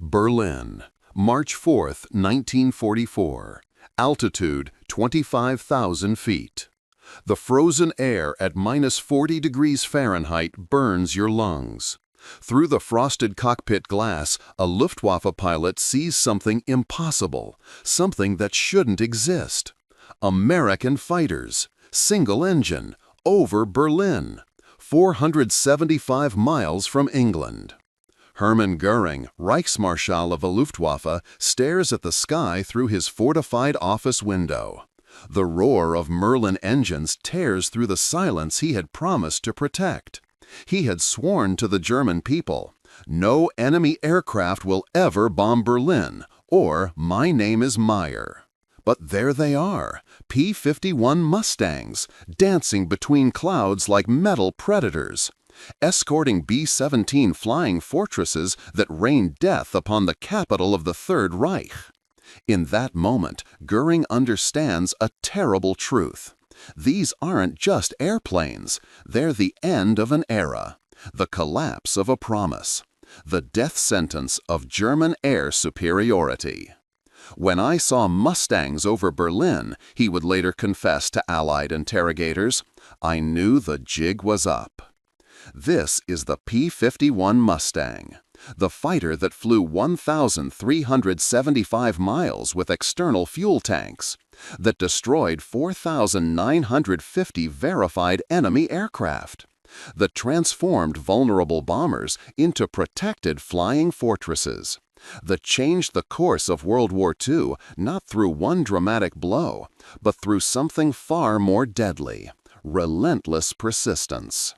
Berlin, March 4, 1944. Altitude 25,000 feet. The frozen air at -40 degrees Fahrenheit burns your lungs. Through the frosted cockpit glass, a Luftwaffe pilot sees something impossible, something that shouldn't exist. American fighters, single engine, over Berlin, 475 miles from England. Hermann Göring, Reichsmarschall of the Luftwaffe, stares at the sky through his fortified office window. The roar of Merlin engines tears through the silence he had promised to protect. He had sworn to the German people, "No enemy aircraft will ever bomb Berlin," or "My name is Meyer." But there they are, P-51 Mustangs, dancing between clouds like metal predators, escorting B-17 flying fortresses that rain death upon the capital of the Third Reich. In that moment, Göring understands a terrible truth. These aren't just airplanes, they're the end of an era, the collapse of a promise, the death sentence of German air superiority. "When I saw Mustangs over Berlin," he would later confess to Allied interrogators, "I knew the jig was up." This is the P-51 Mustang, the fighter that flew 1,375 miles with external fuel tanks, that destroyed 4,950 verified enemy aircraft, that transformed vulnerable bombers into protected flying fortresses, that changed the course of World War II not through one dramatic blow, but through something far more deadly: relentless persistence.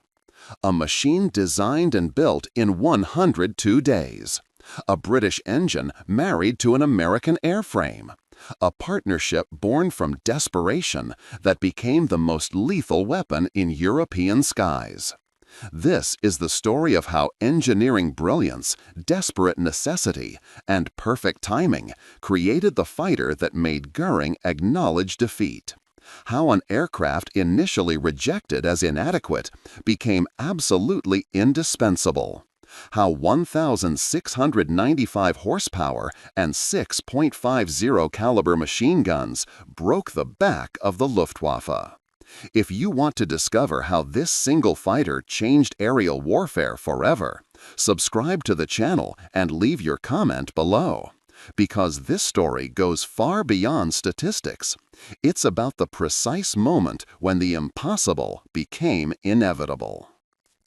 A machine designed and built in 102 days. A British engine married to an American airframe. A partnership born from desperation that became the most lethal weapon in European skies. This is the story of how engineering brilliance, desperate necessity, and perfect timing created the fighter that made Göring acknowledge defeat. How an aircraft initially rejected as inadequate became absolutely indispensable. How 1,695 horsepower and 6.50 caliber machine guns broke the back of the Luftwaffe. If you want to discover how this single fighter changed aerial warfare forever, subscribe to the channel and leave your comment below. Because this story goes far beyond statistics. It's about the precise moment when the impossible became inevitable.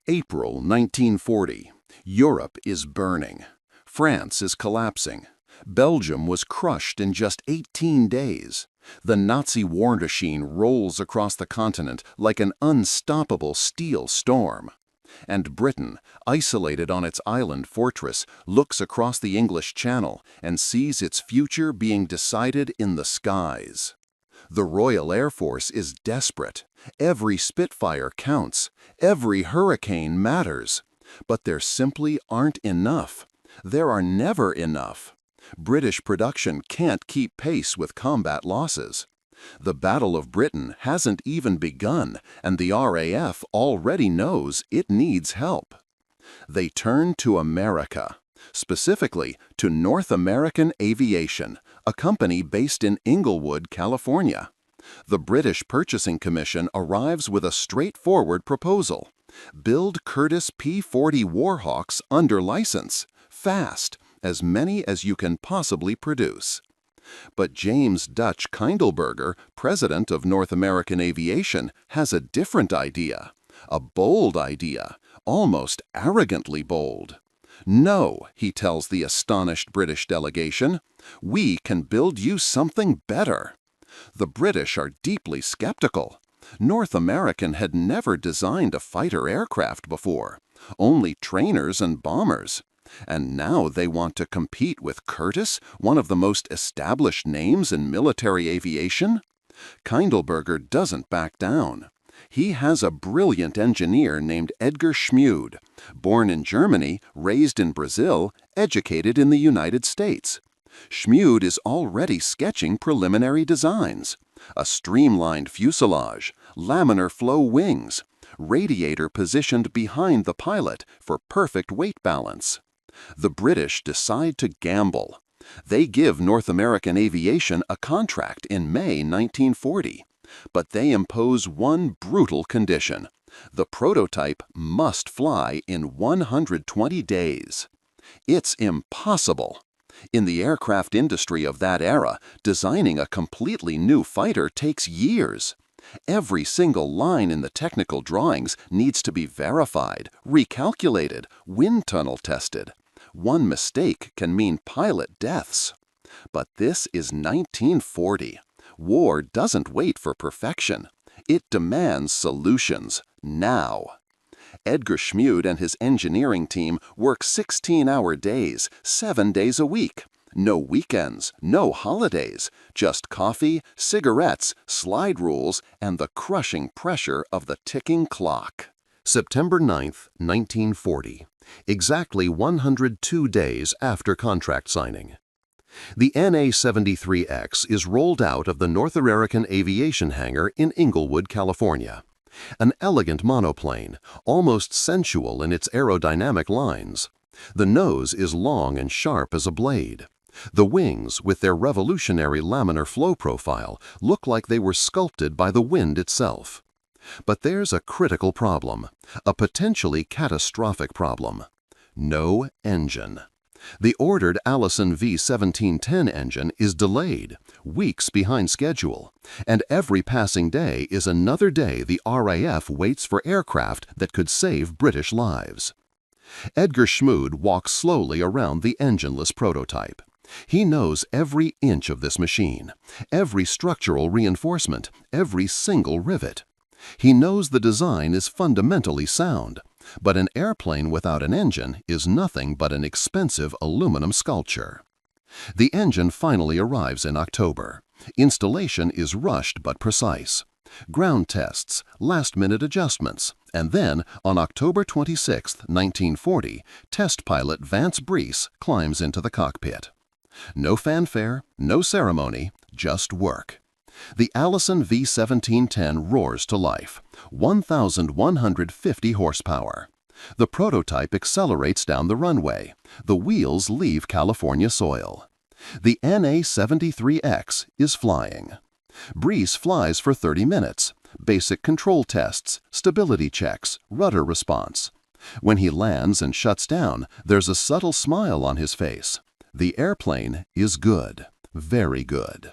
April 1940. Europe is burning. France is collapsing. Belgium was crushed in just 18 days. The Nazi war machine rolls across the continent like an unstoppable steel storm. And Britain, isolated on its island fortress, looks across the English Channel and sees its future being decided in the skies. The Royal Air Force is desperate. Every Spitfire counts. Every Hurricane matters. But there simply aren't enough. There are never enough. British production can't keep pace with combat losses. The Battle of Britain hasn't even begun, and the RAF already knows it needs help. They turn to America, specifically to North American Aviation, a company based in Inglewood, California. The British Purchasing Commission arrives with a straightforward proposal: build Curtiss P-40 Warhawks under license, fast, as many as you can possibly produce. But James Dutch Kindleberger, president of North American Aviation, has a different idea. A bold idea, almost arrogantly bold. "No," he tells the astonished British delegation, "we can build you something better." The British are deeply skeptical. North American had never designed a fighter aircraft before, only trainers and bombers. And now they want to compete with Curtiss, one of the most established names in military aviation? Kindleberger doesn't back down. He has a brilliant engineer named Edgar Schmude, born in Germany, raised in Brazil, educated in the United States. Schmude is already sketching preliminary designs: a streamlined fuselage, laminar flow wings, radiator positioned behind the pilot for perfect weight balance. The British decide to gamble. They give North American aviation a contract in May 1940, but they impose one brutal condition. The prototype must fly in 120 days. It's impossible. In the aircraft industry of that era, designing a completely new fighter takes years. Every single line in the technical drawings needs to be verified, recalculated, wind tunnel tested. One mistake can mean pilot deaths. But this is 1940. War doesn't wait for perfection. It demands solutions, now. Edgar Schmude and his engineering team work 16-hour days, 7 days a week. No weekends, no holidays, just coffee, cigarettes, slide rules, and the crushing pressure of the ticking clock. September 9th, 1940, exactly 102 days after contract signing. The NA-73X is rolled out of the North American Aviation Hangar in Inglewood, California. An elegant monoplane, almost sensual in its aerodynamic lines. The nose is long and sharp as a blade. The wings, with their revolutionary laminar flow profile, look like they were sculpted by the wind itself. But there's a critical problem, a potentially catastrophic problem. No engine. The ordered Allison V1710 engine is delayed, weeks behind schedule, and every passing day is another day the RAF waits for aircraft that could save British lives. Edgar Schmude walks slowly around the engineless prototype. He knows every inch of this machine, every structural reinforcement, every single rivet. He knows the design is fundamentally sound, but an airplane without an engine is nothing but an expensive aluminum sculpture. The engine finally arrives in October. Installation is rushed but precise. Ground tests, last-minute adjustments, and then, on October 26, 1940, test pilot Vance Breese climbs into the cockpit. No fanfare, no ceremony, just work. The Allison V1710 roars to life, 1,150 horsepower. The prototype accelerates down the runway. The wheels leave California soil. The NA-73X is flying. Breese flies for 30 minutes. Basic control tests, stability checks, rudder response. When he lands and shuts down, there's a subtle smile on his face. The airplane is good, very good.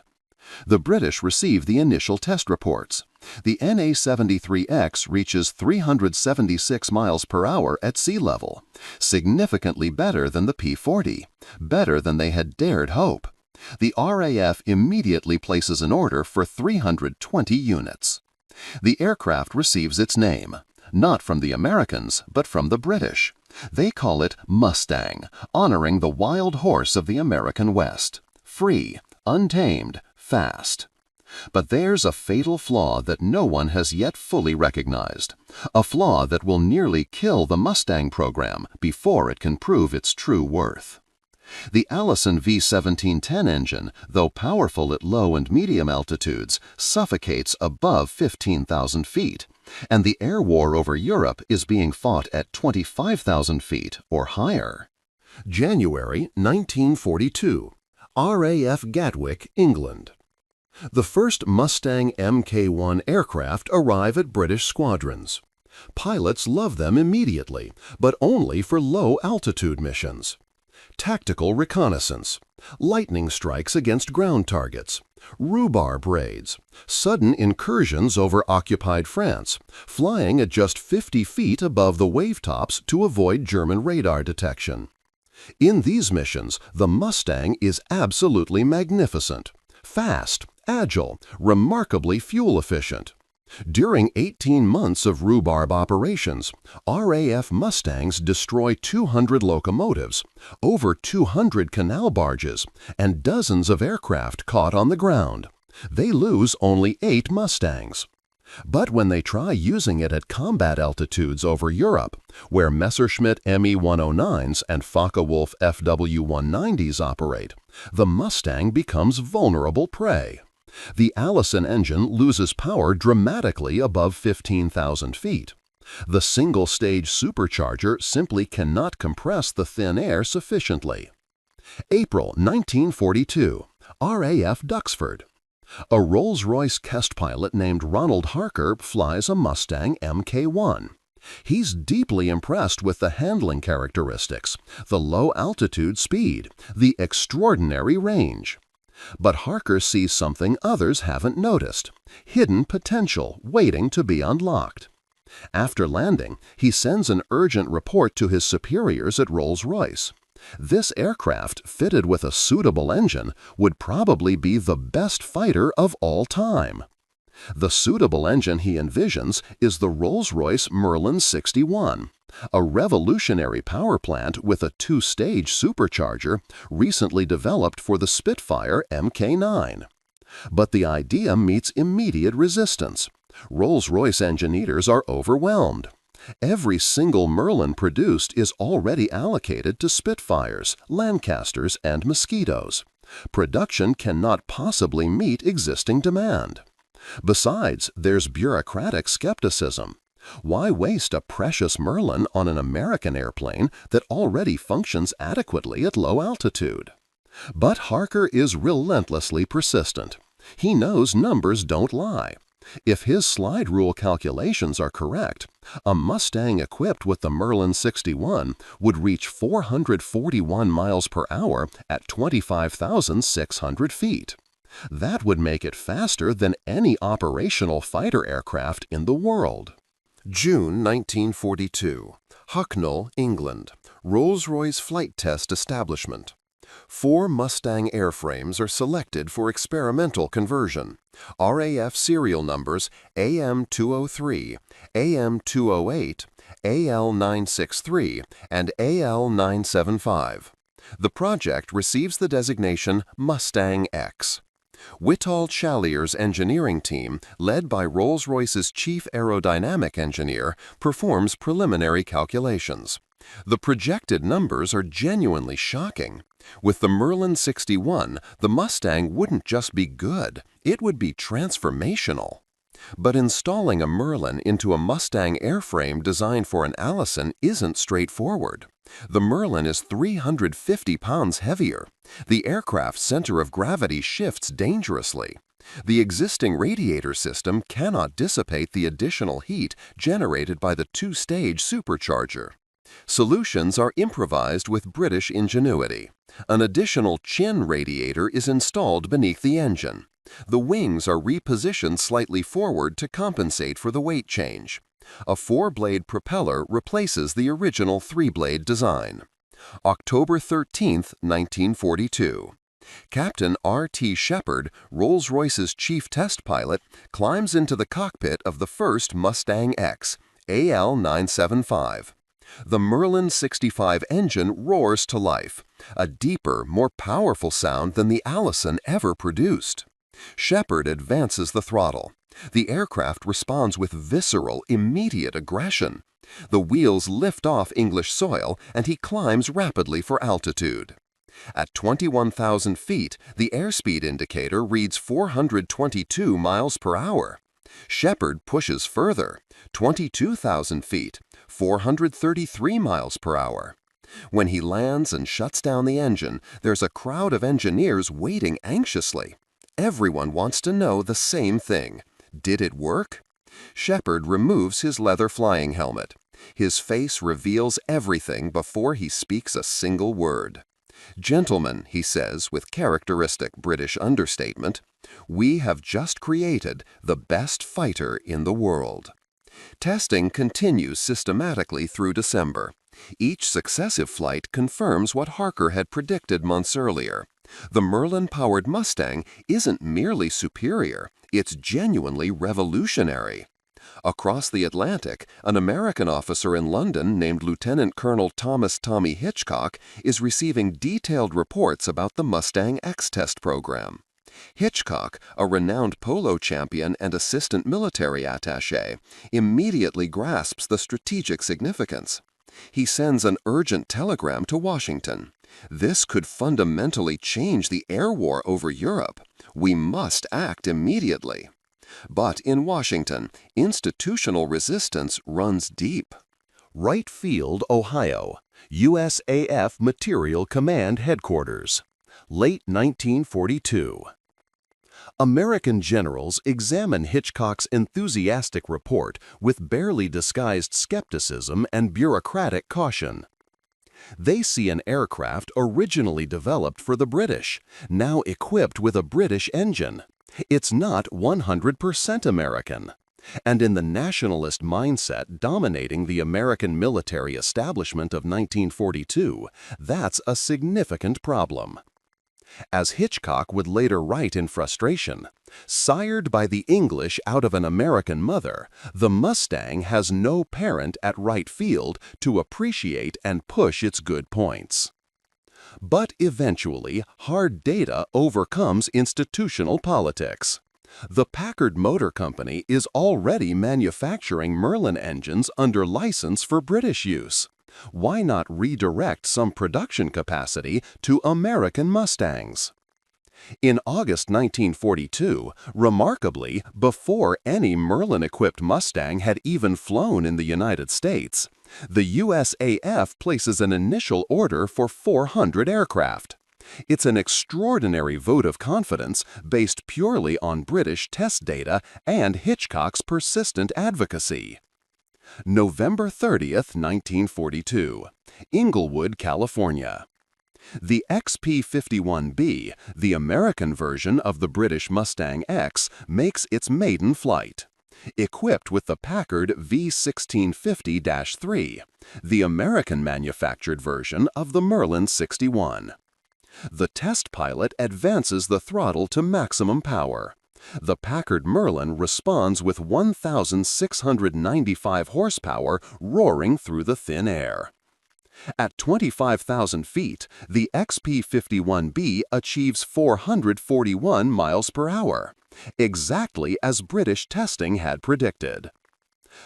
The British receive the initial test reports. The NA-73X reaches 376 miles per hour at sea level, significantly better than the P-40, better than they had dared hope. The RAF immediately places an order for 320 units. The aircraft receives its name, not from the Americans, but from the British. They call it Mustang, honoring the wild horse of the American West. Free, untamed, fast. But there's a fatal flaw that no one has yet fully recognized, a flaw that will nearly kill the Mustang program before it can prove its true worth. The Allison V1710 engine, though powerful at low and medium altitudes, suffocates above 15,000 feet, and the air war over Europe is being fought at 25,000 feet or higher. January 1942. RAF Gatwick, England. The first Mustang Mk1 aircraft arrive at British squadrons. Pilots love them immediately, but only for low-altitude missions. Tactical reconnaissance, lightning strikes against ground targets, rhubarb raids, sudden incursions over occupied France, flying at just 50 feet above the wavetops to avoid German radar detection. In these missions, the Mustang is absolutely magnificent, fast, agile, remarkably fuel efficient. During 18 months of rhubarb operations, RAF Mustangs destroy 200 locomotives, over 200 canal barges, and dozens of aircraft caught on the ground. They lose only 8 Mustangs. But when they try using it at combat altitudes over Europe, where Messerschmitt Me-109s and Focke-Wulf FW-190s operate, the Mustang becomes vulnerable prey. The Allison engine loses power dramatically above 15,000 feet. The single-stage supercharger simply cannot compress the thin air sufficiently. April 1942, RAF Duxford. A Rolls-Royce test pilot named Ronald Harker flies a Mustang Mk1. He's deeply impressed with the handling characteristics, the low-altitude speed, the extraordinary range. But Harker sees something others haven't noticed: hidden potential waiting to be unlocked. After landing, he sends an urgent report to his superiors at Rolls-Royce. This aircraft, fitted with a suitable engine, would probably be the best fighter of all time. The suitable engine he envisions is the Rolls-Royce Merlin 61, a revolutionary power plant with a two-stage supercharger recently developed for the Spitfire Mk9. But the idea meets immediate resistance. Rolls-Royce engineers are overwhelmed. Every single Merlin produced is already allocated to Spitfires, Lancasters, and Mosquitoes. Production cannot possibly meet existing demand. Besides, there's bureaucratic skepticism. Why waste a precious Merlin on an American airplane that already functions adequately at low altitude? But Harker is relentlessly persistent. He knows numbers don't lie. If his slide rule calculations are correct, a Mustang equipped with the Merlin 61 would reach 441 miles per hour at 25,600 feet. That would make it faster than any operational fighter aircraft in the world. June 1942, Hucknall, England, Rolls-Royce Flight Test Establishment. 4 Mustang airframes are selected for experimental conversion. RAF serial numbers AM203, AM208, AL963, and AL975. The project receives the designation Mustang X. Whittall-Challier's engineering team, led by Rolls-Royce's chief aerodynamic engineer, performs preliminary calculations. The projected numbers are genuinely shocking. With the Merlin 61, the Mustang wouldn't just be good, it would be transformational. But installing a Merlin into a Mustang airframe designed for an Allison isn't straightforward. The Merlin is 350 pounds heavier. The aircraft's center of gravity shifts dangerously. The existing radiator system cannot dissipate the additional heat generated by the two-stage supercharger. Solutions are improvised with British ingenuity. An additional chin radiator is installed beneath the engine. The wings are repositioned slightly forward to compensate for the weight change. A 4-blade propeller replaces the original 3-blade design. October 13, 1942. Captain R.T. Shepard, Rolls-Royce's chief test pilot, climbs into the cockpit of the first Mustang X, AL975. The Merlin 65 engine roars to life, a deeper, more powerful sound than the Allison ever produced. Shepard advances the throttle. The aircraft responds with visceral, immediate aggression. The wheels lift off English soil, and he climbs rapidly for altitude. At 21,000 feet, the airspeed indicator reads 422 miles per hour. Shepard pushes further, 22,000 feet, 433 miles per hour. When he lands and shuts down the engine, there's a crowd of engineers waiting anxiously. Everyone wants to know the same thing. Did it work? Shepard removes his leather flying helmet. His face reveals everything before he speaks a single word. "Gentlemen," he says with characteristic British understatement, "we have just created the best fighter in the world." Testing continues systematically through December. Each successive flight confirms what Harker had predicted months earlier. The Merlin-powered Mustang isn't merely superior, it's genuinely revolutionary. Across the Atlantic, an American officer in London named Lieutenant Colonel Thomas "Tommy" Hitchcock is receiving detailed reports about the Mustang X test program. Hitchcock, a renowned polo champion and assistant military attaché, immediately grasps the strategic significance. He sends an urgent telegram to Washington. "This could fundamentally change the air war over Europe. We must act immediately." But in Washington, institutional resistance runs deep. Wright Field, Ohio, USAF Material Command Headquarters, late 1942. American generals examine Hitchcock's enthusiastic report with barely disguised skepticism and bureaucratic caution. They see an aircraft originally developed for the British, now equipped with a British engine. It's not 100% American. And in the nationalist mindset dominating the American military establishment of 1942, that's a significant problem. As Hitchcock would later write in frustration, sired by the English out of an American mother, the Mustang has no parent at Wright Field to appreciate and push its good points. But eventually, hard data overcomes institutional politics. The Packard Motor Company is already manufacturing Merlin engines under license for British use. Why not redirect some production capacity to American Mustangs? In August 1942, remarkably, before any Merlin-equipped Mustang had even flown in the United States, the USAF places an initial order for 400 aircraft. It's an extraordinary vote of confidence based purely on British test data and Hitchcock's persistent advocacy. November 30th, 1942, Inglewood, California. The XP-51B, the American version of the British Mustang X, makes its maiden flight. Equipped with the Packard V1650-3, the American-manufactured version of the Merlin 61. The test pilot advances the throttle to maximum power. The Packard Merlin responds with 1,695 horsepower roaring through the thin air. At 25,000 feet, the XP-51B achieves 441 miles per hour, exactly as British testing had predicted.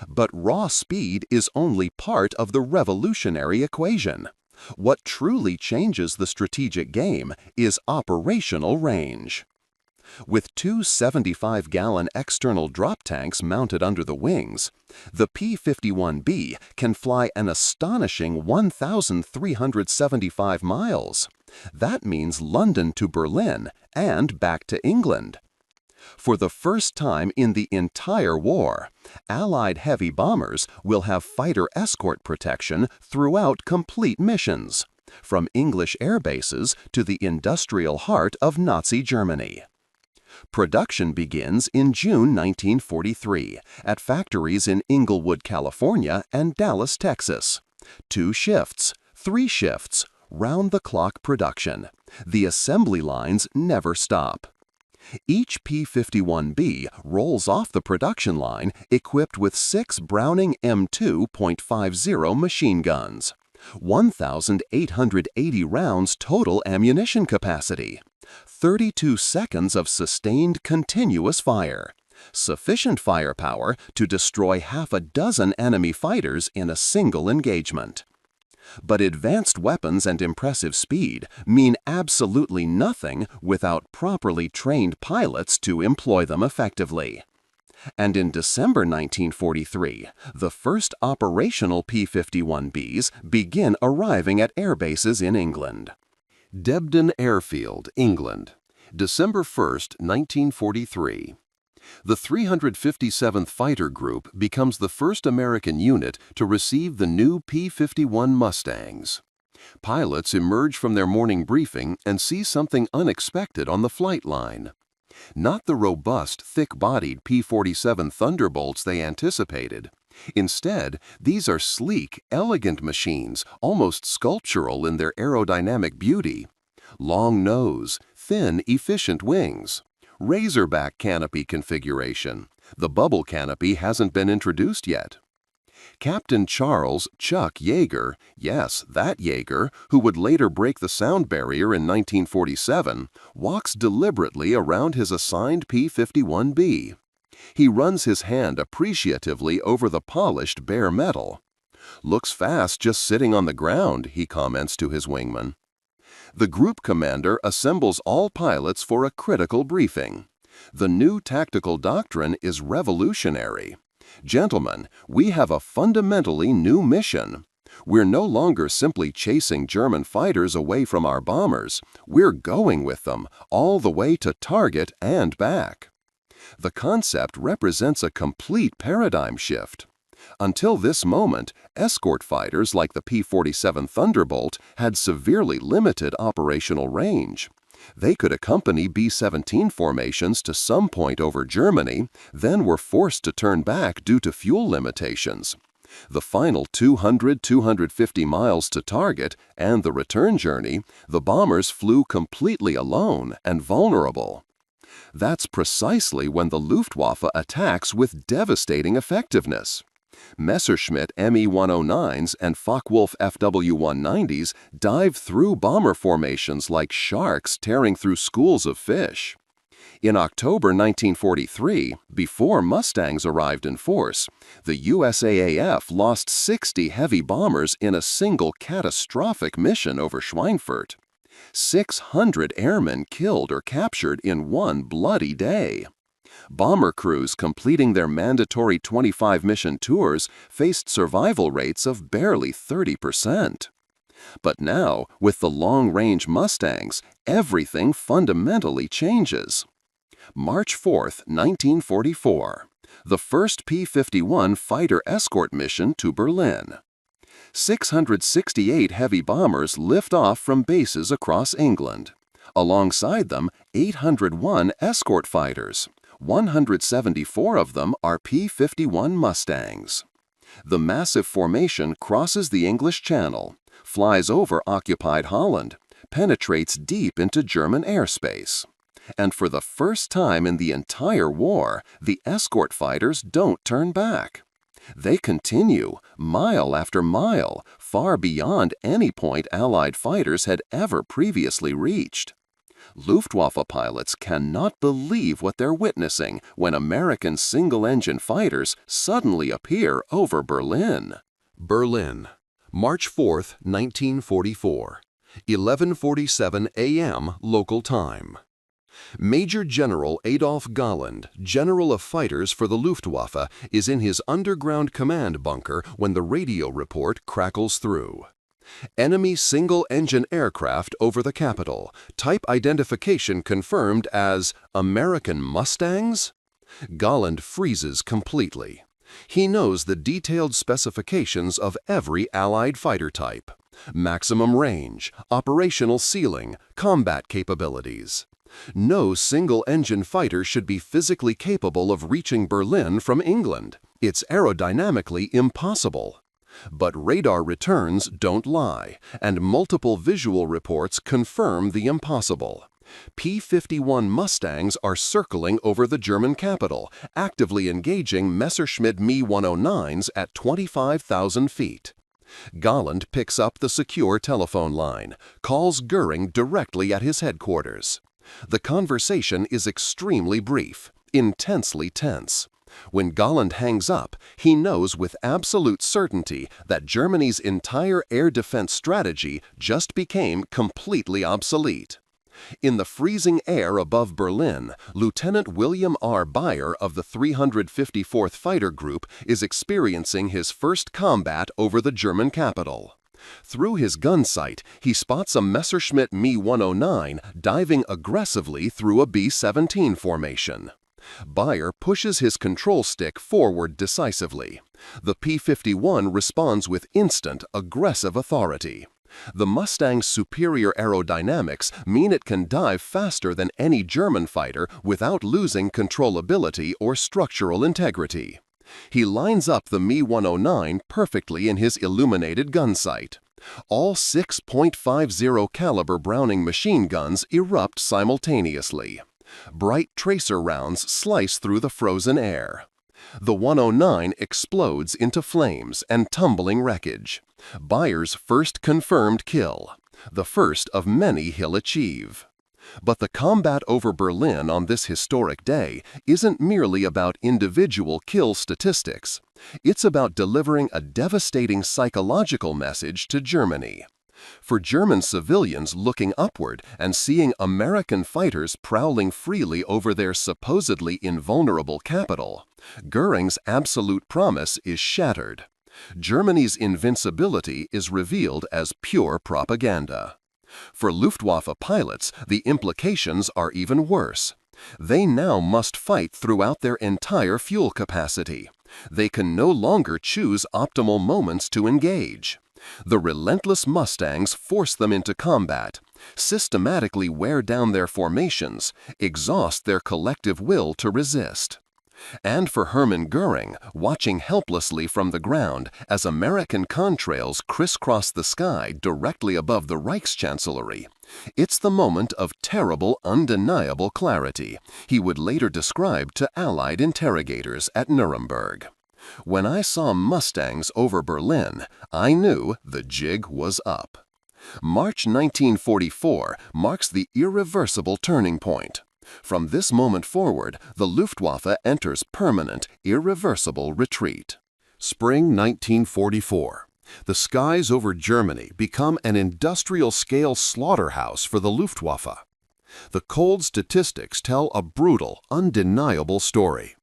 But raw speed is only part of the revolutionary equation. What truly changes the strategic game is operational range. With two 75-gallon external drop tanks mounted under the wings, the P-51B can fly an astonishing 1,375 miles. That means London to Berlin and back to England. For the first time in the entire war, Allied heavy bombers will have fighter escort protection throughout complete missions, from English air bases to the industrial heart of Nazi Germany. Production begins in June 1943 at factories in Inglewood, California and Dallas, Texas. 2 shifts, 3 shifts, round-the-clock production. The assembly lines never stop. Each P-51B rolls off the production line equipped with 6 Browning M2.50 machine guns, 1,880 rounds total ammunition capacity, 32 seconds of sustained continuous fire, sufficient firepower to destroy half a dozen enemy fighters in a single engagement. But advanced weapons and impressive speed mean absolutely nothing without properly trained pilots to employ them effectively. And in December 1943, the first operational P-51Bs begin arriving at air bases in England. Debden Airfield, England, December 1, 1943. The 357th Fighter Group becomes the first American unit to receive the new P-51 Mustangs. Pilots emerge from their morning briefing and see something unexpected on the flight line. Not the robust, thick-bodied P-47 Thunderbolts they anticipated. Instead, these are sleek, elegant machines, almost sculptural in their aerodynamic beauty. Long nose, thin, efficient wings. Razorback canopy configuration. The bubble canopy hasn't been introduced yet. Captain Charles Chuck Yeager, yes, that Yeager, who would later break the sound barrier in 1947, walks deliberately around his assigned P-51B. He runs his hand appreciatively over the polished bare metal. "Looks fast just sitting on the ground," he comments to his wingman. The group commander assembles all pilots for a critical briefing. The new tactical doctrine is revolutionary. Gentlemen, we have a fundamentally new mission. We're no longer simply chasing German fighters away from our bombers. We're going with them all the way to target and back. The concept represents a complete paradigm shift. Until this moment, escort fighters like the P-47 Thunderbolt had severely limited operational range. They could accompany B-17 formations to some point over Germany, then were forced to turn back due to fuel limitations. The final 200–250 miles to target and the return journey, the bombers flew completely alone and vulnerable. That's precisely when the Luftwaffe attacks with devastating effectiveness. Messerschmitt Me-109s and Focke-Wulf FW-190s dive through bomber formations like sharks tearing through schools of fish. In October 1943, before Mustangs arrived in force, the USAAF lost 60 heavy bombers in a single catastrophic mission over Schweinfurt. 600 airmen killed or captured in one bloody day. Bomber crews completing their mandatory 25-mission tours faced survival rates of barely 30%. But now, with the long-range Mustangs, everything fundamentally changes. March 4, 1944. The first P-51 fighter escort mission to Berlin. 668 heavy bombers lift off from bases across England. Alongside them, 801 escort fighters. 174 of them are P-51 Mustangs. The massive formation crosses the English Channel, flies over occupied Holland, penetrates deep into German airspace. And for the first time in the entire war, the escort fighters don't turn back. They continue, mile after mile, far beyond any point Allied fighters had ever previously reached. Luftwaffe pilots cannot believe what they're witnessing when American single-engine fighters suddenly appear over Berlin. Berlin, March 4, 1944, 11:47 a.m. local time. Major General Adolf Galland, General of Fighters for the Luftwaffe, is in his underground command bunker when the radio report crackles through. Enemy single-engine aircraft over the capital. Type identification confirmed as American Mustangs? Galland freezes completely. He knows the detailed specifications of every Allied fighter type. Maximum range, operational ceiling, combat capabilities. No single-engine fighter should be physically capable of reaching Berlin from England. It's aerodynamically impossible. But radar returns don't lie, and multiple visual reports confirm the impossible. P-51 Mustangs are circling over the German capital, actively engaging Messerschmitt Me-109s at 25,000 feet. Galland picks up the secure telephone line, calls Göring directly at his headquarters. The conversation is extremely brief, intensely tense. When Galland hangs up, he knows with absolute certainty that Germany's entire air defense strategy just became completely obsolete. In the freezing air above Berlin, Lieutenant William R. Beyer of the 354th Fighter Group is experiencing his first combat over the German capital. Through his gun sight, he spots a Messerschmitt Me-109 diving aggressively through a B-17 formation. Beyer pushes his control stick forward decisively. The P-51 responds with instant, aggressive authority. The Mustang's superior aerodynamics mean it can dive faster than any German fighter without losing controllability or structural integrity. He lines up the Me-109 perfectly in his illuminated gun sight. All 6.50 caliber Browning machine guns erupt simultaneously. Bright tracer rounds slice through the frozen air. The 109 explodes into flames and tumbling wreckage. Beyer's first confirmed kill, the first of many he'll achieve. But the combat over Berlin on this historic day isn't merely about individual kill statistics. It's about delivering a devastating psychological message to Germany. For German civilians looking upward and seeing American fighters prowling freely over their supposedly invulnerable capital, Göring's absolute promise is shattered. Germany's invincibility is revealed as pure propaganda. For Luftwaffe pilots, the implications are even worse. They now must fight throughout their entire fuel capacity. They can no longer choose optimal moments to engage. The relentless Mustangs force them into combat, systematically wear down their formations, exhaust their collective will to resist. And for Hermann Göring, watching helplessly from the ground as American contrails crisscross the sky directly above the Reichschancellery, it's the moment of terrible, undeniable clarity he would later describe to Allied interrogators at Nuremberg. When I saw Mustangs over Berlin, I knew the jig was up. March 1944 marks the irreversible turning point. From this moment forward, the Luftwaffe enters permanent, irreversible retreat. Spring 1944. The skies over Germany become an industrial-scale slaughterhouse for the Luftwaffe. The cold statistics tell a brutal, undeniable story.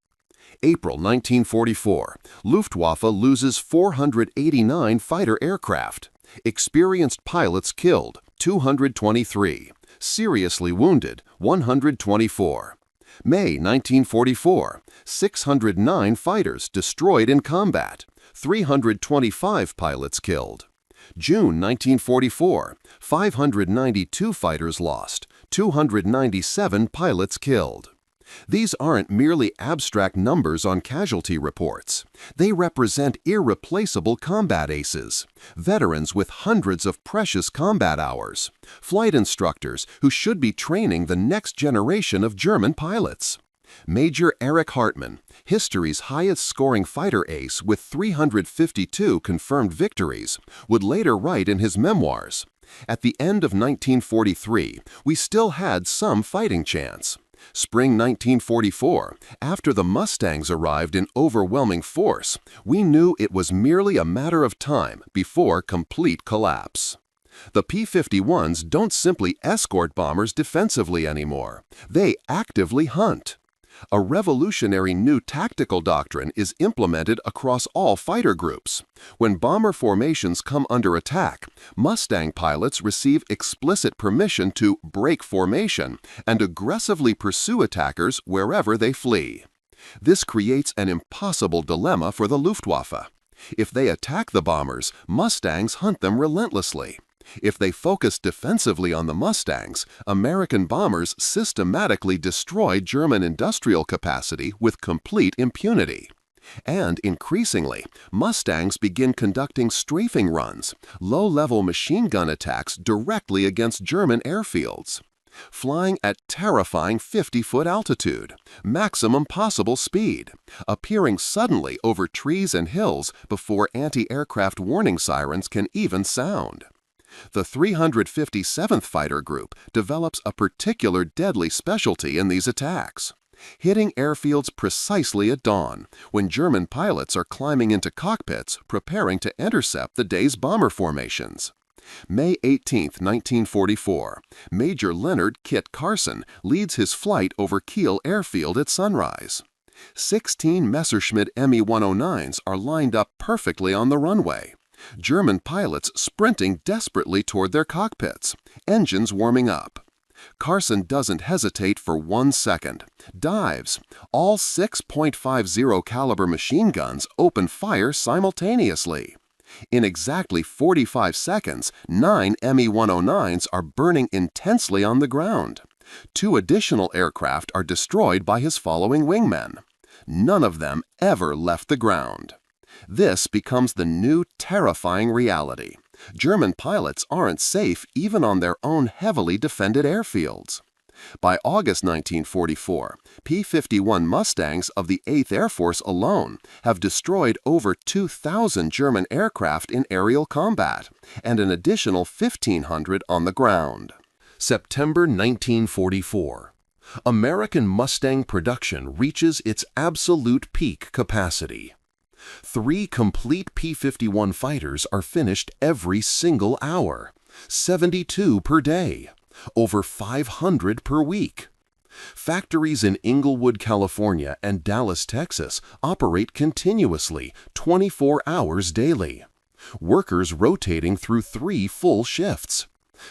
April 1944, Luftwaffe loses 489 fighter aircraft. Experienced pilots killed, 223. Seriously wounded, 124. May 1944, 609 fighters destroyed in combat, 325 pilots killed. June 1944, 592 fighters lost, 297 pilots killed. These aren't merely abstract numbers on casualty reports. They represent irreplaceable combat aces, veterans with hundreds of precious combat hours, flight instructors who should be training the next generation of German pilots. Major Erich Hartmann, history's highest-scoring fighter ace with 352 confirmed victories, would later write in his memoirs, "At the end of 1943, we still had some fighting chance. Spring 1944, after the Mustangs arrived in overwhelming force, we knew it was merely a matter of time before complete collapse." The P-51s don't simply escort bombers defensively anymore. They actively hunt. A revolutionary new tactical doctrine is implemented across all fighter groups. When bomber formations come under attack, Mustang pilots receive explicit permission to break formation and aggressively pursue attackers wherever they flee. This creates an impossible dilemma for the Luftwaffe. If they attack the bombers, Mustangs hunt them relentlessly. If they focus defensively on the Mustangs, American bombers systematically destroy German industrial capacity with complete impunity. And increasingly, Mustangs begin conducting strafing runs, low-level machine gun attacks directly against German airfields. Flying at terrifying 50-foot altitude, maximum possible speed, appearing suddenly over trees and hills before anti-aircraft warning sirens can even sound. The 357th Fighter Group develops a particular deadly specialty in these attacks, hitting airfields precisely at dawn, when German pilots are climbing into cockpits preparing to intercept the day's bomber formations. May 18, 1944, Major Leonard Kit Carson leads his flight over Kiel Airfield at sunrise. 16 Messerschmitt Me-109s are lined up perfectly on the runway. German pilots sprinting desperately toward their cockpits, engines warming up. Carson doesn't hesitate for 1 second, dives. All 6.50 caliber machine guns open fire simultaneously. In exactly 45 seconds, 9 Me-109s are burning intensely on the ground. 2 additional aircraft are destroyed by his following wingmen. None of them ever left the ground. This becomes the new terrifying reality. German pilots aren't safe even on their own heavily defended airfields. By August 1944, P-51 Mustangs of the 8th Air Force alone have destroyed over 2,000 German aircraft in aerial combat and an additional 1,500 on the ground. September 1944. American Mustang production reaches its absolute peak capacity. 3 complete P-51 fighters are finished every single hour, 72 per day, over 500 per week. Factories in Inglewood, California and Dallas, Texas operate continuously, 24 hours daily. Workers rotating through 3 full shifts.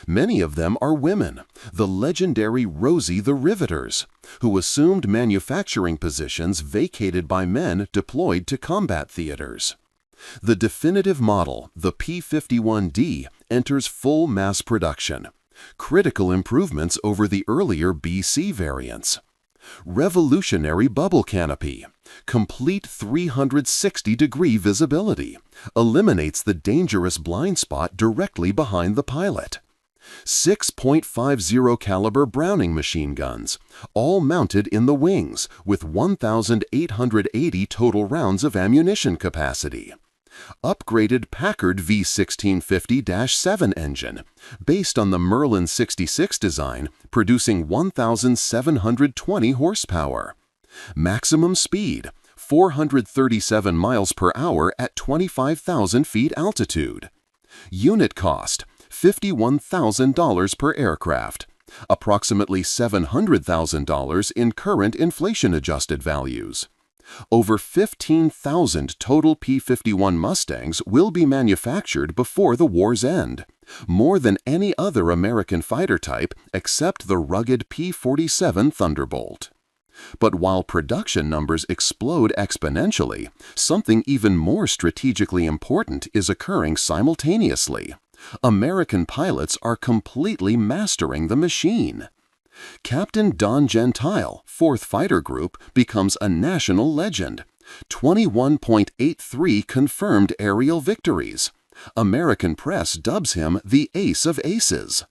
Many of them are women, the legendary Rosie the Riveters, who assumed manufacturing positions vacated by men deployed to combat theaters. The definitive model, the P-51D, enters full mass production. Critical improvements over the earlier BC variants. Revolutionary bubble canopy. Complete 360-degree visibility. Eliminates the dangerous blind spot directly behind the pilot. 6.50 caliber Browning machine guns, all mounted in the wings with 1,880 total rounds of ammunition capacity. Upgraded Packard V1650-7 engine, based on the Merlin 66 design, producing 1,720 horsepower. Maximum speed, 437 miles per hour at 25,000 feet altitude. Unit cost, $51,000 per aircraft, approximately $700,000 in current inflation-adjusted values. Over 15,000 total P-51 Mustangs will be manufactured before the war's end, more than any other American fighter type except the rugged P-47 Thunderbolt. But while production numbers explode exponentially, something even more strategically important is occurring simultaneously. American pilots are completely mastering the machine. Captain Don Gentile, 4th Fighter Group, becomes a national legend. 21.83 confirmed aerial victories. American press dubs him the Ace of Aces.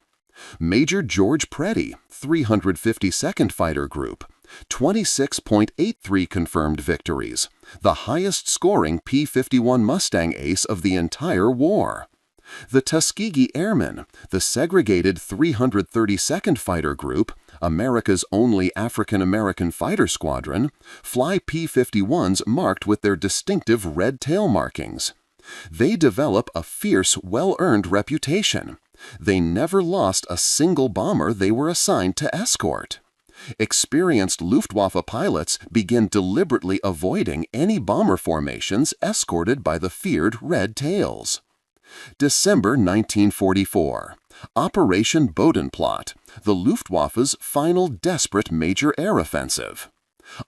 Major George Preddy, 352nd Fighter Group, 26.83 confirmed victories, the highest-scoring P-51 Mustang ace of the entire war. The Tuskegee Airmen, the segregated 332nd Fighter Group, America's only African-American fighter squadron, fly P-51s marked with their distinctive red tail markings. They develop a fierce, well-earned reputation. They never lost a single bomber they were assigned to escort. Experienced Luftwaffe pilots begin deliberately avoiding any bomber formations escorted by the feared red tails. December 1944. Operation Bodenplatte, the Luftwaffe's final desperate major air offensive.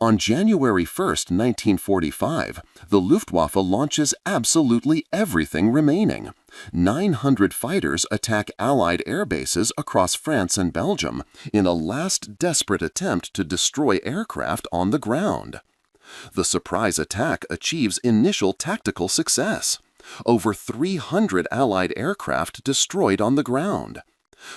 On January 1, 1945, the Luftwaffe launches absolutely everything remaining. 900 fighters attack Allied air bases across France and Belgium in a last desperate attempt to destroy aircraft on the ground. The surprise attack achieves initial tactical success. Over 300 Allied aircraft destroyed on the ground.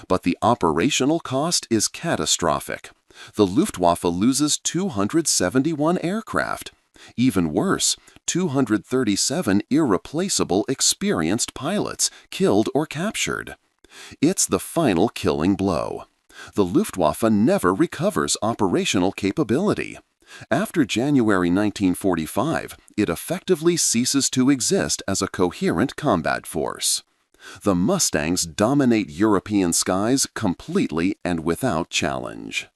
But the operational cost is catastrophic. The Luftwaffe loses 271 aircraft. Even worse, 237 irreplaceable experienced pilots killed or captured. It's the final killing blow. The Luftwaffe never recovers operational capability. After January 1945, it effectively ceases to exist as a coherent combat force. The Mustangs dominate European skies completely and without challenge.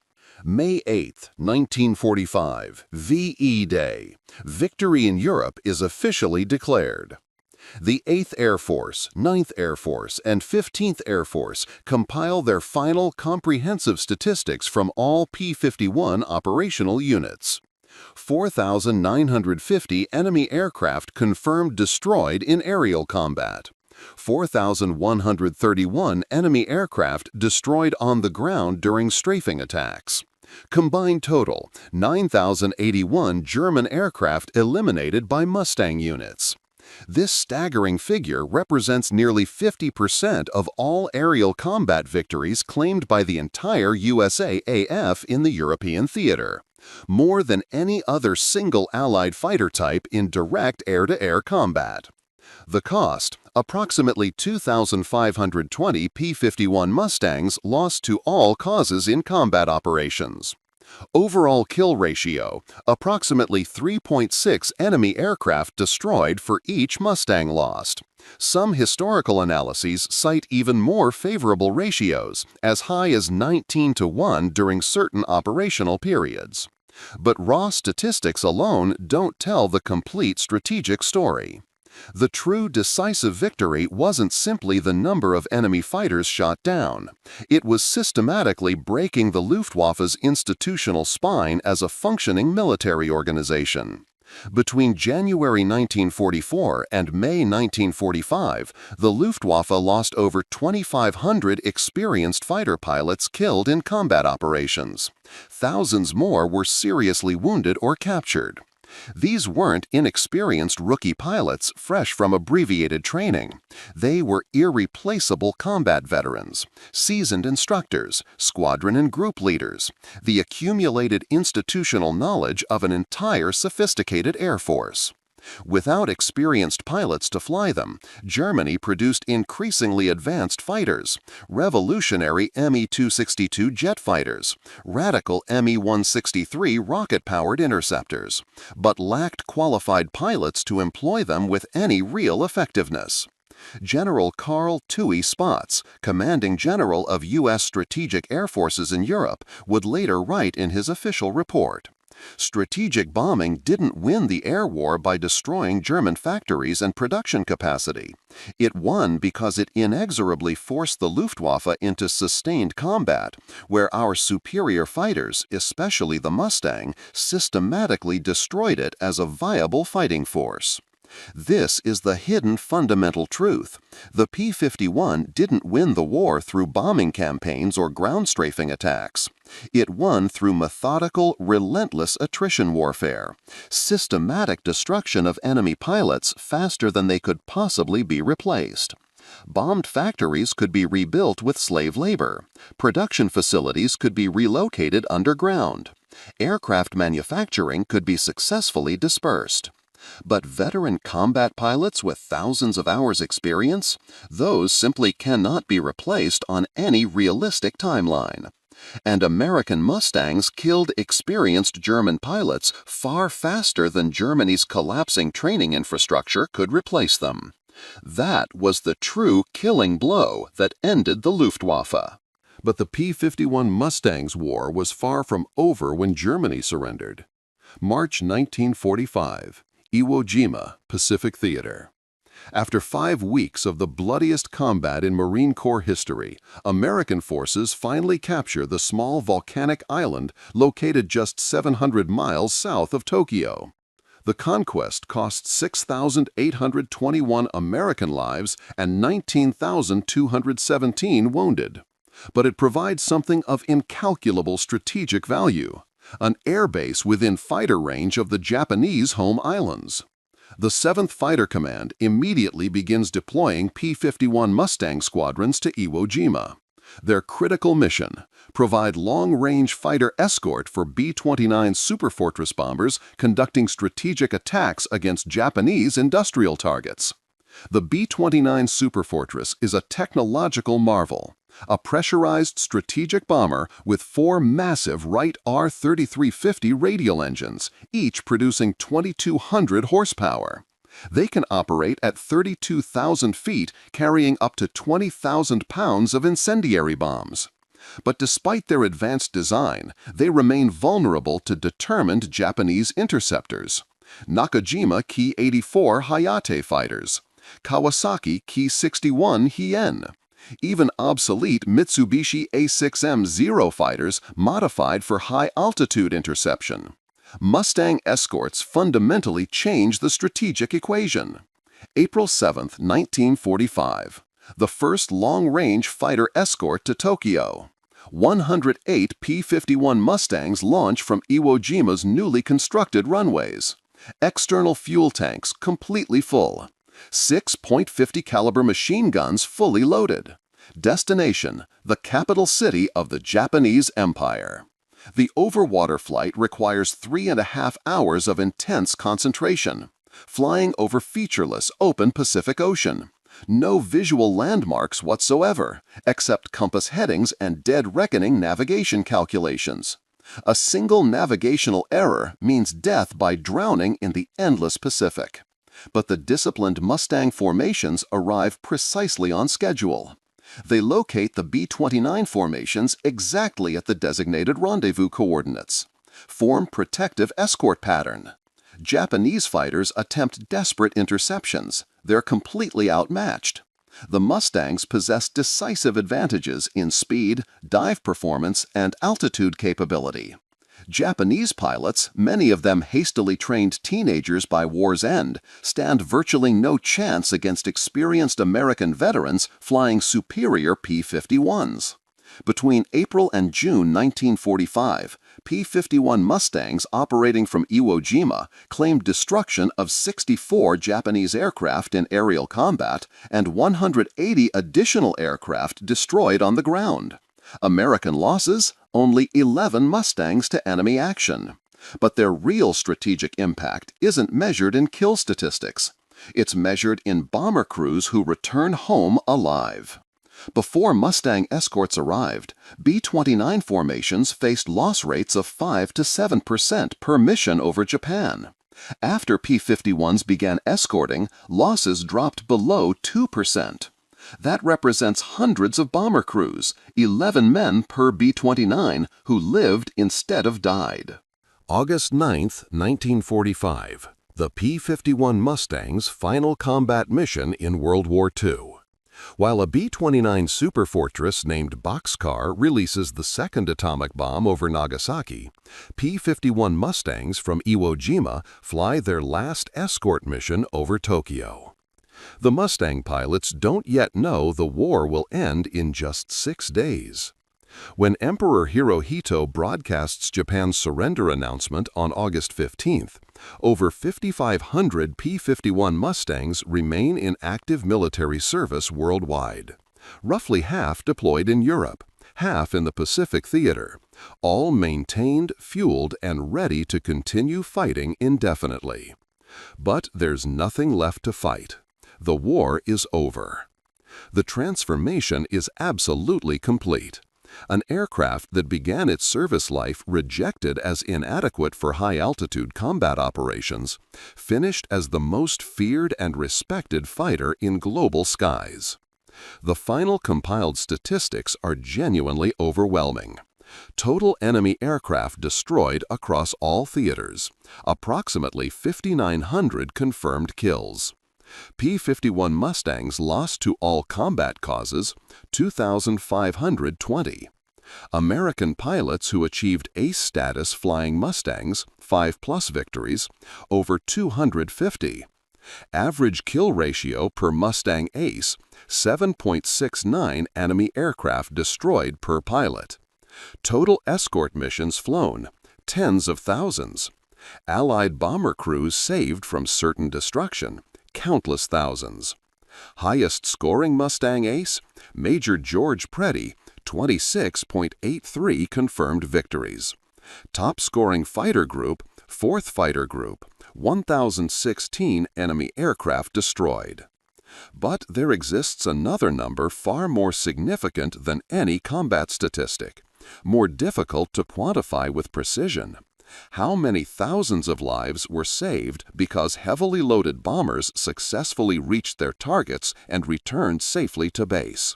May 8, 1945, VE Day. Victory in Europe is officially declared. The 8th Air Force, 9th Air Force, and 15th Air Force compile their final comprehensive statistics from all P-51 operational units. 4,950 enemy aircraft confirmed destroyed in aerial combat. 4,131 enemy aircraft destroyed on the ground during strafing attacks. Combined total, 9,081 German aircraft eliminated by Mustang units. This staggering figure represents nearly 50% of all aerial combat victories claimed by the entire USAAF in the European theater, more than any other single Allied fighter type in direct air-to-air combat. The cost, approximately 2,520 P-51 Mustangs lost to all causes in combat operations. Overall kill ratio, approximately 3.6 enemy aircraft destroyed for each Mustang lost. Some historical analyses cite even more favorable ratios, as high as 19-to-1 during certain operational periods. But raw statistics alone don't tell the complete strategic story. The true decisive victory wasn't simply the number of enemy fighters shot down. It was systematically breaking the Luftwaffe's institutional spine as a functioning military organization. Between January 1944 and May 1945, the Luftwaffe lost over 2,500 experienced fighter pilots killed in combat operations. Thousands more were seriously wounded or captured. These weren't inexperienced rookie pilots fresh from abbreviated training. They were irreplaceable combat veterans, seasoned instructors, squadron and group leaders, the accumulated institutional knowledge of an entire sophisticated air force. Without experienced pilots to fly them, Germany produced increasingly advanced fighters, revolutionary Me-262 jet fighters, radical Me-163 rocket-powered interceptors, but lacked qualified pilots to employ them with any real effectiveness. General Carl Toohey Spaatz, commanding general of U.S. strategic air forces in Europe, would later write in his official report, "Strategic bombing didn't win the air war by destroying German factories and production capacity. It won because it inexorably forced the Luftwaffe into sustained combat, where our superior fighters, especially the Mustang, systematically destroyed it as a viable fighting force." This is the hidden fundamental truth. The P-51 didn't win the war through bombing campaigns or ground strafing attacks. It won through methodical, relentless attrition warfare, systematic destruction of enemy pilots faster than they could possibly be replaced. Bombed factories could be rebuilt with slave labor. Production facilities could be relocated underground. Aircraft manufacturing could be successfully dispersed. But veteran combat pilots with thousands of hours' experience, those simply cannot be replaced on any realistic timeline. And American Mustangs killed experienced German pilots far faster than Germany's collapsing training infrastructure could replace them. That was the true killing blow that ended the Luftwaffe. But the P-51 Mustangs war was far from over when Germany surrendered. March 1945. Iwo Jima, Pacific Theater. After 5 weeks of the bloodiest combat in Marine Corps history, American forces finally capture the small volcanic island located just 700 miles south of Tokyo. The conquest cost 6,821 American lives and 19,217 wounded. But it provides something of incalculable strategic value: an airbase within fighter range of the Japanese home islands. The 7th Fighter Command immediately begins deploying P-51 Mustang squadrons to Iwo Jima. Their critical mission: provide long-range fighter escort for B-29 Superfortress bombers conducting strategic attacks against Japanese industrial targets. The B-29 Superfortress is a technological marvel. A pressurized strategic bomber with 4 massive Wright R-3350 radial engines, each producing 2,200 horsepower. They can operate at 32,000 feet, carrying up to 20,000 pounds of incendiary bombs. But despite their advanced design, they remain vulnerable to determined Japanese interceptors. Nakajima Ki-84 Hayate fighters, Kawasaki Ki-61 Hien, even obsolete Mitsubishi A6M Zero fighters modified for high-altitude interception. Mustang escorts fundamentally change the strategic equation. April 7, 1945. The first long-range fighter escort to Tokyo. 108 P-51 Mustangs launch from Iwo Jima's newly constructed runways. External fuel tanks completely full. 6 .50 caliber machine guns fully loaded. Destination: the capital city of the Japanese Empire. The overwater flight requires 3.5 hours of intense concentration. Flying over featureless, open Pacific Ocean. No visual landmarks whatsoever, except compass headings and dead reckoning navigation calculations. A single navigational error means death by drowning in the endless Pacific. But the disciplined Mustang formations arrive precisely on schedule. They locate the B-29 formations exactly at the designated rendezvous coordinates, form protective escort pattern. Japanese fighters attempt desperate interceptions. They're completely outmatched. The Mustangs possess decisive advantages in speed, dive performance, and altitude capability. Japanese pilots, many of them hastily trained teenagers by war's end, stand virtually no chance against experienced American veterans flying superior P-51s. Between April and June 1945, P-51 Mustangs operating from Iwo Jima claimed destruction of 64 Japanese aircraft in aerial combat and 180 additional aircraft destroyed on the ground. American losses? Only 11 Mustangs to enemy action. But their real strategic impact isn't measured in kill statistics. It's measured in bomber crews who return home alive. Before Mustang escorts arrived, B-29 formations faced loss rates of 5 to 7% per mission over Japan. After P-51s began escorting, losses dropped below 2%. That represents hundreds of bomber crews, 11 men per B-29, who lived instead of died. August 9, 1945, the P-51 Mustang's final combat mission in World War II. While a B-29 superfortress named Boxcar releases the second atomic bomb over Nagasaki, P-51 Mustangs from Iwo Jima fly their last escort mission over Tokyo. The Mustang pilots don't yet know the war will end in just 6 days. When Emperor Hirohito broadcasts Japan's surrender announcement on August 15th, over 5,500 P-51 Mustangs remain in active military service worldwide. Roughly half deployed in Europe, half in the Pacific Theater, all maintained, fueled, and ready to continue fighting indefinitely. But there's nothing left to fight. The war is over. The transformation is absolutely complete. An aircraft that began its service life rejected as inadequate for high-altitude combat operations, finished as the most feared and respected fighter in global skies. The final compiled statistics are genuinely overwhelming. Total enemy aircraft destroyed across all theaters, approximately 5,900 confirmed kills. P-51 Mustangs lost to all combat causes, 2,520. American pilots who achieved ace status flying Mustangs, 5+ victories, over 250. Average kill ratio per Mustang ace, 7.69 enemy aircraft destroyed per pilot. Total escort missions flown, tens of thousands. Allied bomber crews saved from certain destruction, countless thousands. Highest scoring Mustang ace, Major George Preddy, 26.83 confirmed victories. Top scoring fighter group, 4th Fighter Group, 1,016 enemy aircraft destroyed. But there exists another number far more significant than any combat statistic, more difficult to quantify with precision. How many thousands of lives were saved because heavily loaded bombers successfully reached their targets and returned safely to base?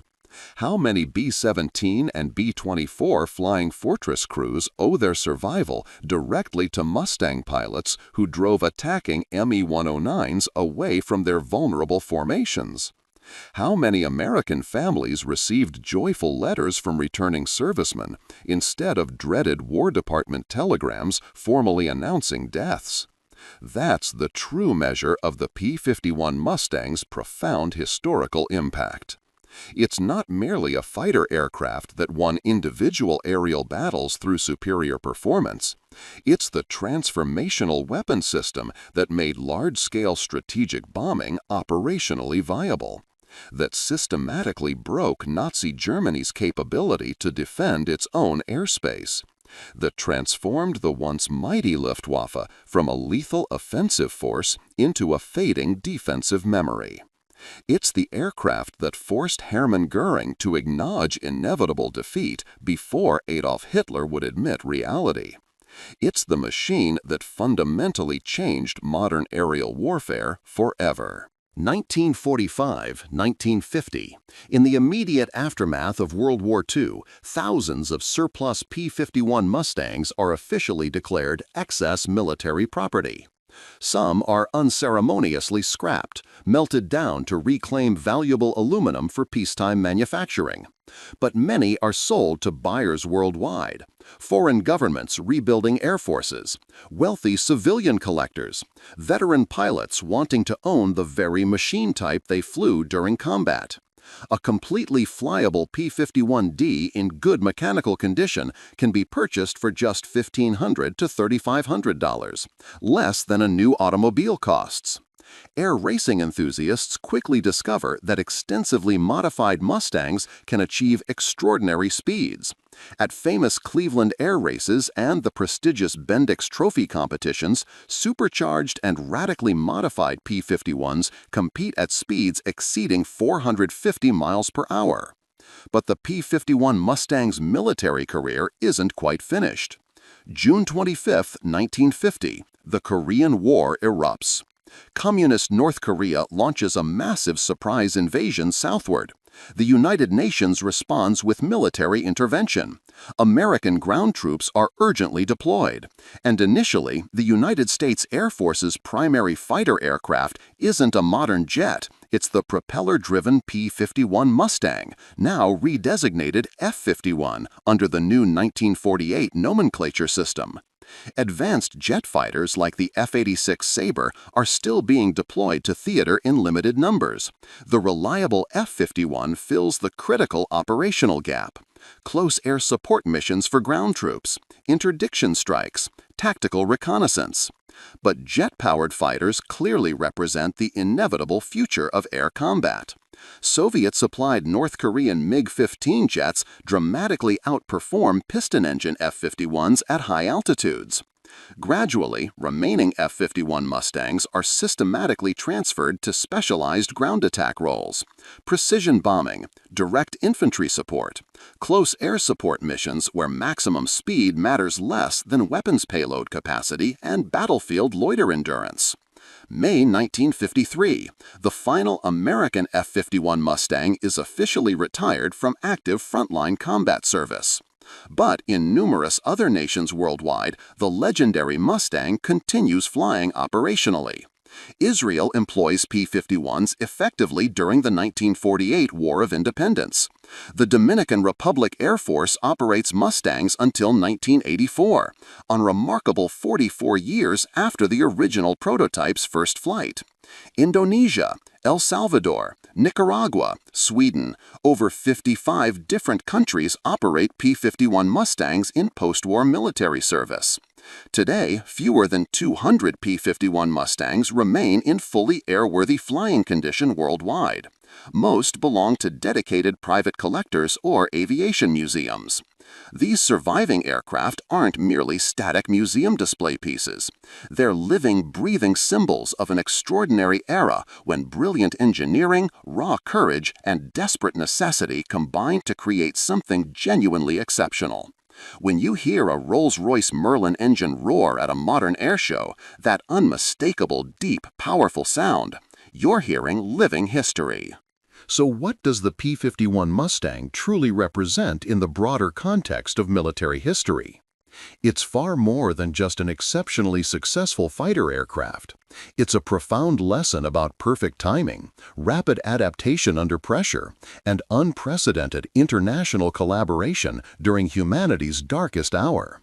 How many B-17 and B-24 Flying Fortress crews owe their survival directly to Mustang pilots who drove attacking Me-109s away from their vulnerable formations? How many American families received joyful letters from returning servicemen instead of dreaded War Department telegrams formally announcing deaths? That's the true measure of the P-51 Mustang's profound historical impact. It's not merely a fighter aircraft that won individual aerial battles through superior performance. It's the transformational weapon system that made large-scale strategic bombing operationally viable, that systematically broke Nazi Germany's capability to defend its own airspace, that transformed the once mighty Luftwaffe from a lethal offensive force into a fading defensive memory. It's the aircraft that forced Hermann Göring to acknowledge inevitable defeat before Adolf Hitler would admit reality. It's the machine that fundamentally changed modern aerial warfare forever. 1945–1950. In the immediate aftermath of World War II, thousands of surplus P-51 Mustangs are officially declared excess military property. Some are unceremoniously scrapped, melted down to reclaim valuable aluminum for peacetime manufacturing. But many are sold to buyers worldwide, foreign governments rebuilding air forces, wealthy civilian collectors, veteran pilots wanting to own the very machine type they flew during combat. A completely flyable P-51D in good mechanical condition can be purchased for just $1,500 to $3,500, less than a new automobile costs. Air racing enthusiasts quickly discover that extensively modified Mustangs can achieve extraordinary speeds. At famous Cleveland air races and the prestigious Bendix Trophy competitions, supercharged and radically modified P-51s compete at speeds exceeding 450 miles per hour. But the P-51 Mustang's military career isn't quite finished. June 25, 1950, the Korean War erupts. Communist North Korea launches a massive surprise invasion southward. The United Nations responds with military intervention. American ground troops are urgently deployed. And initially, the United States Air Force's primary fighter aircraft isn't a modern jet. It's the propeller-driven P-51 Mustang, now redesignated F-51 under the new 1948 nomenclature system. Advanced jet fighters like the F-86 Sabre are still being deployed to theater in limited numbers. The reliable F-51 fills the critical operational gap. Close air support missions for ground troops, interdiction strikes, tactical reconnaissance. But jet-powered fighters clearly represent the inevitable future of air combat. Soviet-supplied North Korean MiG-15 jets dramatically outperform piston-engine F-51s at high altitudes. Gradually, remaining F-51 Mustangs are systematically transferred to specialized ground attack roles, precision bombing, direct infantry support, close air support missions where maximum speed matters less than weapons payload capacity and battlefield loiter endurance. May 1953, the final American F-51 Mustang is officially retired from active frontline combat service. But in numerous other nations worldwide, the legendary Mustang continues flying operationally. Israel employs P-51s effectively during the 1948 War of Independence. The Dominican Republic Air Force operates Mustangs until 1984, a remarkable 44 years after the original prototype's first flight. Indonesia, El Salvador, Nicaragua, Sweden, over 55 different countries operate P-51 Mustangs in post-war military service. Today, fewer than 200 P-51 Mustangs remain in fully airworthy flying condition worldwide. Most belong to dedicated private collectors or aviation museums. These surviving aircraft aren't merely static museum display pieces. They're living, breathing symbols of an extraordinary era when brilliant engineering, raw courage, and desperate necessity combined to create something genuinely exceptional. When you hear a Rolls-Royce Merlin engine roar at a modern air show, that unmistakable, deep, powerful sound, you're hearing living history. So what does the P-51 Mustang truly represent in the broader context of military history? It's far more than just an exceptionally successful fighter aircraft. It's a profound lesson about perfect timing, rapid adaptation under pressure, and unprecedented international collaboration during humanity's darkest hour.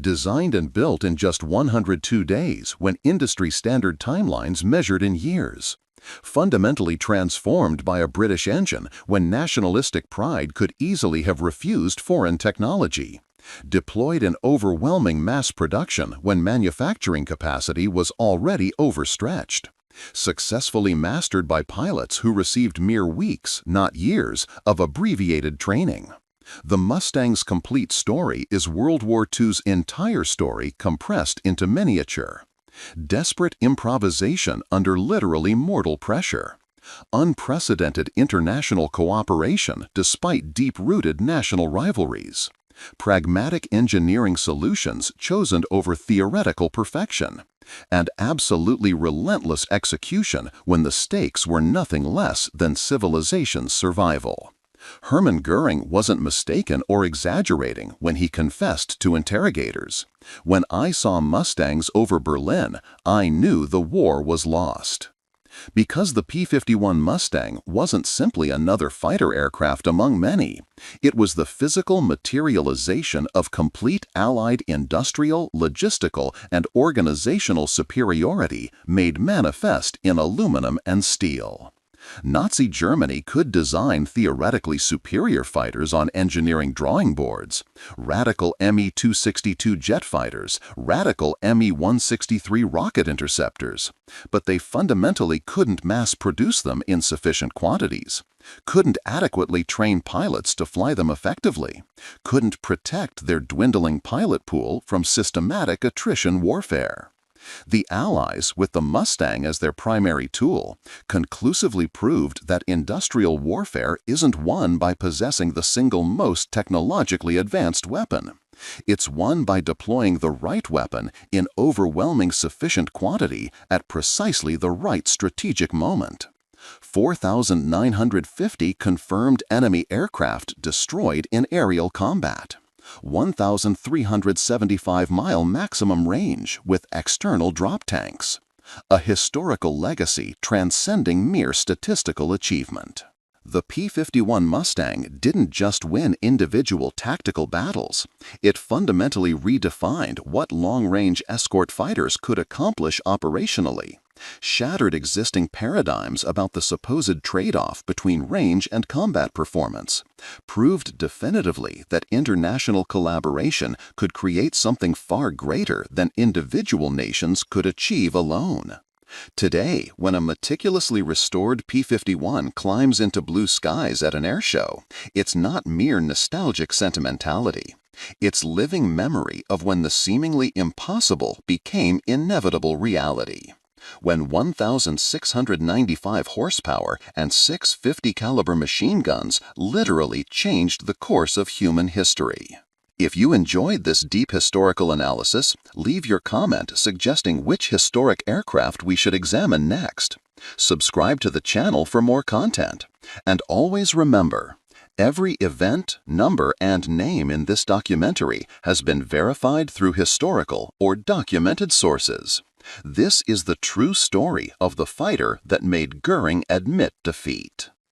Designed and built in just 102 days when industry standard timelines measured in years. Fundamentally transformed by a British engine when nationalistic pride could easily have refused foreign technology. Deployed in overwhelming mass production when manufacturing capacity was already overstretched. Successfully mastered by pilots who received mere weeks, not years, of abbreviated training. The Mustang's complete story is World War II's entire story compressed into miniature. Desperate improvisation under literally mortal pressure. Unprecedented international cooperation despite deep-rooted national rivalries. Pragmatic engineering solutions chosen over theoretical perfection. And absolutely relentless execution when the stakes were nothing less than civilization's survival. Hermann Göring wasn't mistaken or exaggerating when he confessed to interrogators. "When I saw Mustangs over Berlin, I knew the war was lost." Because the P-51 Mustang wasn't simply another fighter aircraft among many. It was the physical materialization of complete Allied industrial, logistical, and organizational superiority made manifest in aluminum and steel. Nazi Germany could design theoretically superior fighters on engineering drawing boards, radical Me-262 jet fighters, radical Me-163 rocket interceptors, but they fundamentally couldn't mass-produce them in sufficient quantities, couldn't adequately train pilots to fly them effectively, couldn't protect their dwindling pilot pool from systematic attrition warfare. The Allies, with the Mustang as their primary tool, conclusively proved that industrial warfare isn't won by possessing the single most technologically advanced weapon. It's won by deploying the right weapon in overwhelming sufficient quantity at precisely the right strategic moment. 4,950 confirmed enemy aircraft destroyed in aerial combat. 1,375-mile maximum range with external drop tanks. A historical legacy transcending mere statistical achievement. The P-51 Mustang didn't just win individual tactical battles. It fundamentally redefined what long-range escort fighters could accomplish operationally, shattered existing paradigms about the supposed trade-off between range and combat performance, proved definitively that international collaboration could create something far greater than individual nations could achieve alone. Today, when a meticulously restored P-51 climbs into blue skies at an airshow, it's not mere nostalgic sentimentality. It's living memory of when the seemingly impossible became inevitable reality. When 1,695 horsepower and 650 caliber machine guns literally changed the course of human history. If you enjoyed this deep historical analysis, leave your comment suggesting which historic aircraft we should examine next. Subscribe to the channel for more content. And always remember, every event, number, and name in this documentary has been verified through historical or documented sources. This is the true story of the fighter that made Göring admit defeat.